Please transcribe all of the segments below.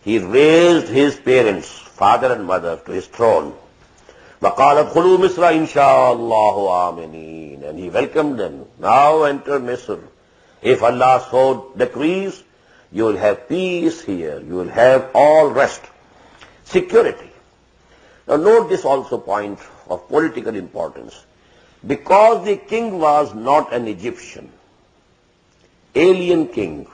he raised his parents, father and mother, to his throne. وَقَالَ ادْخُلُوا مِصْرَ إِنْ شَاءَ اللَّهُ آمِنِينَ. And he welcomed them. Now enter Misr. If Allah so decrees, you will have peace here. You will have all rest. Security. Now note this also point of political importance. Because the king was not an Egyptian, alien king,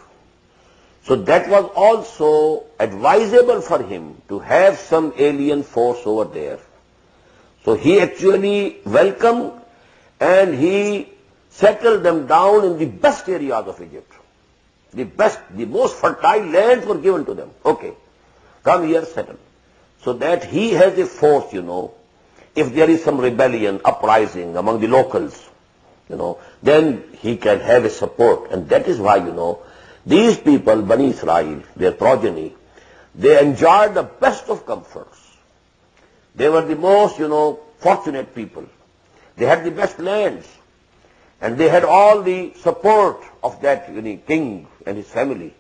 so that was also advisable for him to have some alien force over there. So he actually welcomed and he settled them down in the best areas of Egypt. The best, the most fertile lands were given to them. Okay, come here, settle. So that he has a force, if there is some rebellion, uprising among the locals, then he can have a support. And that is why, these people, Bani Israel, their progeny, they enjoyed the best of comforts. They were the most, fortunate people. They had the best lands. And they had all the support of that king and his family.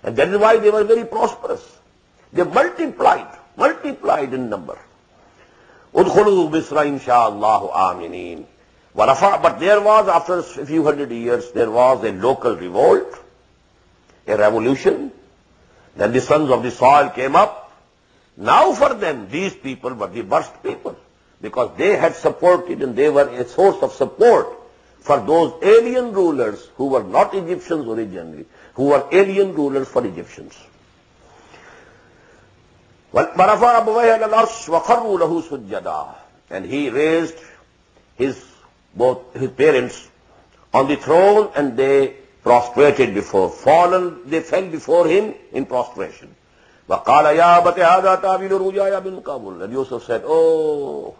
And that is why they were very prosperous. They multiplied in number. Udkhulu Misra insha'Allahu aminin. But there was, after a few hundred years, there was a local revolt, a revolution. Then the sons of the soil came up. Now for them, these people were the worst people, because they had supported and they were a source of support for those alien rulers who were not Egyptians originally, who were alien rulers for Egyptians. And he raised both his parents on the throne, and they prostrated they fell before him in prostration. وَقَالَ يَا أَبَتِ هَذَا تَأْوِيلُ رُؤْيَايَ مِنْ قَبْلُ. And Yusuf said, oh,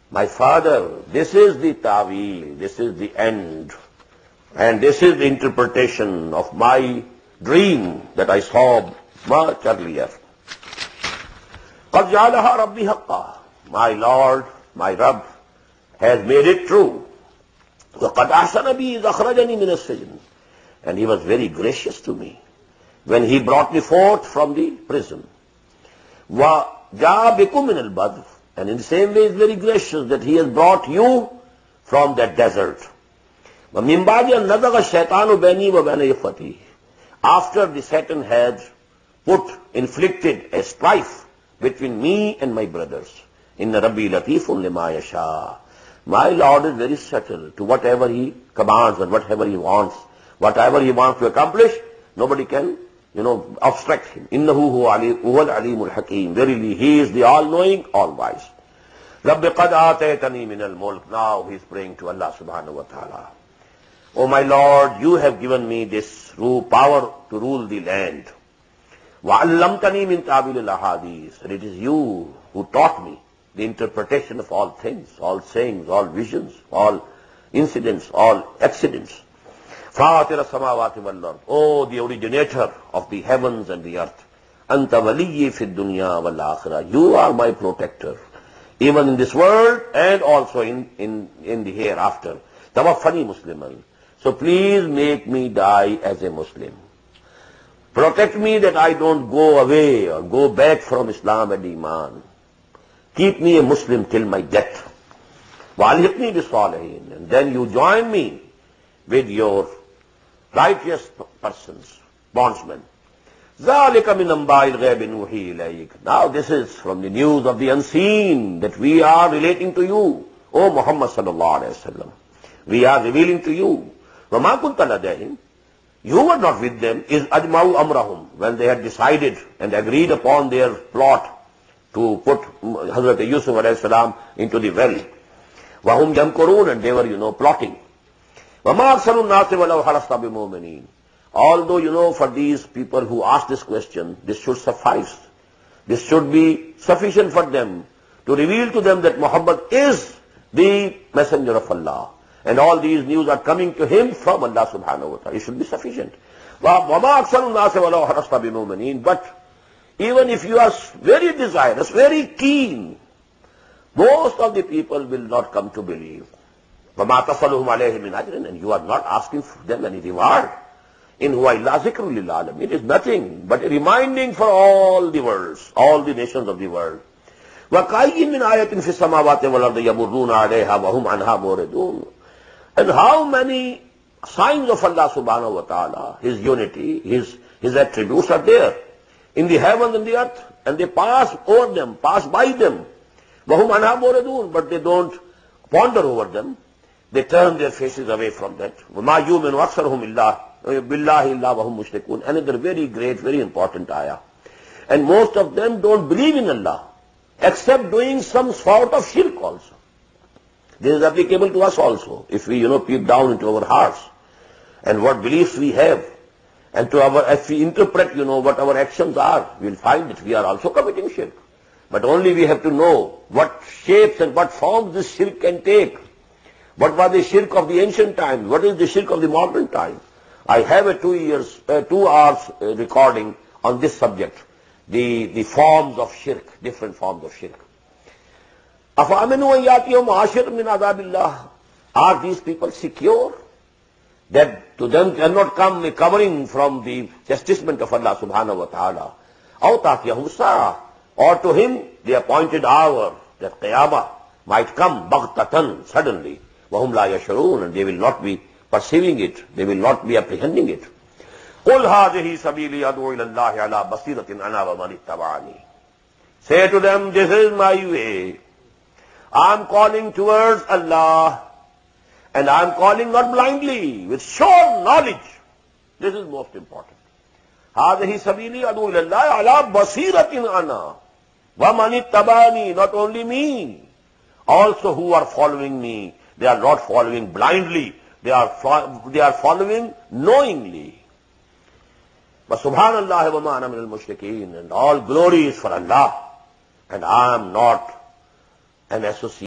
my father, this is the ta'wil, this is the end, and this is the interpretation of my dream that I saw much earlier. قَدْ جَعَلَهَا رَبِّي حَقًّا. My Lord, my Rabb, has made it true. وَقَدْ أَحْسَنَ بِي إِذْ أَخْرَجَنِي مِنَ السِّجْنِ. And he was very gracious to me when he brought me forth from the prison. وَجَاءَ بِكُم مِنَ الْبَدْرِ. And in the same way, he is very gracious that he has brought you from that desert. وَمِن بَعْدِ أَن نَزَغَ الشَّيْطَانُ بَيْنِي وَبَيْنَ إِخْوَتِي. After the Satan had inflicted a strife between me and my brothers. إِنَّ رَبِّي لَطِيفٌ لِمَا يَشَاءُ. My Lord is very subtle to whatever he commands and whatever he wants. Whatever he wants to accomplish, nobody can, obstruct him. إِنَّهُ هُوَ الْعَلِيمُ الْحَكِيمُ. Verily, he is the all-knowing, all-wise. رَبِّ قَدْ آتَيْتَنِي مِنَ الْمُلْكِ. Now he is praying to Allah subhanahu wa ta'ala. Oh my Lord, you have given me this power to rule the land. وَعَلَّمْتَنِي مِنْ تَعْوِيلِ الْأَحَادِيثِ. And it is you who taught me the interpretation of all things, all sayings, all visions, all incidents, all accidents. فَاطِرَ السَّمَاوَاتِ وَالْأَرْضِ. Oh, the originator of the heavens and the earth. أَنْتَ وَلِيِّي فِي الدُّنْيَا وَالْآخِرَةِ. You are my protector, even in this world and also in the hereafter. تَوَفَّنِي مُسْلِمًا. So please make me die as a Muslim. Protect me that I don't go away or go back from Islam and Iman. Keep me a Muslim till my death. وَأَلْحِقْنِي بِالصَّالِحِينَ. And then you join me with your righteous persons, bondsmen. ذَلِكَ مِنْ أَنْبَاءِ الْغَيْبِ نُوحِي إِلَيْكَ. Now this is from the news of the unseen that we are relating to you, O Muhammad sallallahu alayhi wa sallam. We are revealing to you. وَمَا كُنْتَ لَدَيْهِمْ. You were not with them, إِذْ أَجْمَعُوا أَمْرَهُمْ. When they had decided and agreed upon their plot to put Hazrat Yusuf alayhi salam into the well. وَهُمْ يَمْكُرُونَ. And they were, plotting. وَمَا أَكْثَرُ النَّاسِ وَلَوْ حَرَصْتَ بِمُؤْمِنِينَ. Although, for these people who ask this question, this should suffice. This should be sufficient for them to reveal to them that Muhammad is the messenger of Allah. And all these news are coming to him from Allah subhanahu wa ta'ala. It should be sufficient. وَمَا أَكْثَرُ النَّاسِ وَلَوْ حَرَصْتَ بِمُؤْمِنِينَ. But even if you are very desirous, very keen, most of the people will not come to believe. وَمَا تَصَلُهُمْ عَلَيْهِ مِنْ أَجْرٍ. And you are not asking them any reward. in huwa illa zikrun lil alamin. It is nothing but a reminding for all the worlds, all the nations of the world. وَكَأَيِّن مِّنْ آيَةٍ فِي السَّمَاوَاتِ وَالْأَرْضِ يَمُرُّونَ عَلَيْهَا وَهُمْ عَنْهَا مُعْرِضُونَ. And how many signs of Allah subhanahu wa ta'ala, His unity, His attributes are there in the heavens and the earth, and they pass over them, pass by them. وَهُمْ عَنْهَا مُعْرِضُونَ. But they don't ponder over them. They turn their faces away from that. وَمَا يُؤْمِنُ أَكْثَرُهُمْ بِاللَّهِ إِلَّا وَهُمْ مُشْرِكُونَ. Another very great, very important ayah. And most of them don't believe in Allah, except doing some sort of shirk also. This is applicable to us also. If we, peep down into our hearts and what beliefs we have, and if we interpret, what our actions are, we'll find that we are also committing shirk. But only we have to know what shapes and what forms this shirk can take. What was the shirk of the ancient times? What is the shirk of the modern time? I have a 2 hours recording on this subject. The forms of shirk, different forms of shirk. أَفَأَمِنُوا أَن يَأْتِيَهُمْ عَاشِرٌ مِّنْ عَذَابِ اللَّهِ. Are these people secure that to them cannot come a covering from the chastisement of Allah subhanahu wa ta'ala? أَوْ تَأْتِيَهُمُ السَّاعَةُ. Or to him the appointed hour, that Qiyamah, might come baghtatan, suddenly. وَهُمْ لَا يَشْعُرُونَ. And they will not be perceiving it, they will not be apprehending it. قُلْ هَٰذِهِ سَبِيلِي أَدْعُو إِلَى اللَّهِ عَلَىٰ بَصِيرَةٍ أَنَا وَمَنِ اتَّبَعَنِي. Say to them, this is my way. I'm calling towards Allah, and I'm calling not blindly, with sure knowledge. This is most important. هَٰذِهِ سَبِيلِي أَدْعُو إِلَى اللَّهِ عَلَىٰ بَصِيرَةٍ أَنَا وَمَنِ اتَّبَعَنِي. Not only me, also who are following me, they are not following blindly, they are following knowingly. وَسُبْحَانَ اللَّهِ وَمَا أَنَا مِنَ الْمُشْرِكِينَ. And all glory is for Allah, and I am not an associate